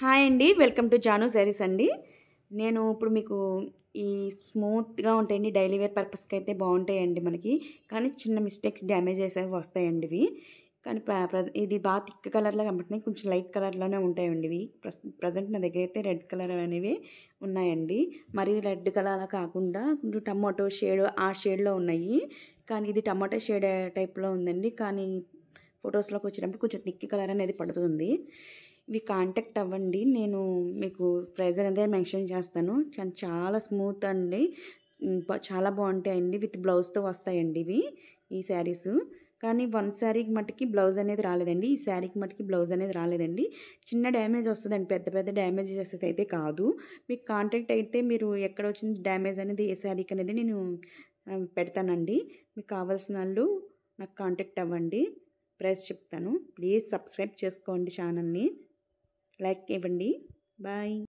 Hi అండి. Welcome to Janu saris అండి. నేను ఇప్పుడు మీకు ఈ స్మూత్‌గా ఉంటాయండి. డైలీ వేర్ పర్పస్‌కి అయితే బాగుంటాయండి మనకి. కానీ చిన్న మిస్టేక్స్ డ్యామేజెస్ అవి వస్తాయండి ఇవి. కానీ ఇది బాగా థిక్ కలర్‌లో కనపడుతున్నాయి. కొంచెం లైట్ కలర్‌లోనే ఉంటాయండి ఇవి. ప్రెజెంట్ నా దగ్గర అయితే రెడ్ కలర్ అనేవి ఉన్నాయండి. మరి రెడ్ కలర్ అలా కాకుండా కొంచెం టమాటో షేడ్ ఆ షేడ్‌లో ఉన్నాయి. కానీ ఇది టమాటో షేడ్ టైప్‌లో ఉందండి. కానీ ఫొటోస్‌లోకి వచ్చేటప్పుడు కొంచెం థిక్ కలర్ అనేది పడుతుంది. ఇవి కాంటాక్ట్ అవ్వండి. నేను మీకు ప్రైస్ అనేది మెన్షన్ చేస్తాను. కానీ చాలా స్మూత్ అండి. చాలా బాగుంటాయండి. విత్ బ్లౌజ్‌తో వస్తాయండి ఇవి ఈ శారీసు. కానీ వన్ శారీకి మట్టుకి బ్లౌజ్ అనేది రాలేదండి. ఈ శారీకి మట్టుకి బ్లౌజ్ అనేది రాలేదండి. చిన్న డ్యామేజ్ వస్తుందండి. పెద్ద పెద్ద డ్యామేజెస్ అయితే కాదు. మీకు కాంటాక్ట్ అయితే మీరు ఎక్కడ వచ్చింది డ్యామేజ్ అనేది ఏ శారీకి అనేది నేను పెడతానండి. మీకు కావాల్సిన వాళ్ళు నాకు కాంటాక్ట్ అవ్వండి. ప్రైస్ చెప్తాను. ప్లీజ్ సబ్స్క్రైబ్ చేసుకోండి ఛానల్ని. లైక్ ఇవ్వండి. బాయ్.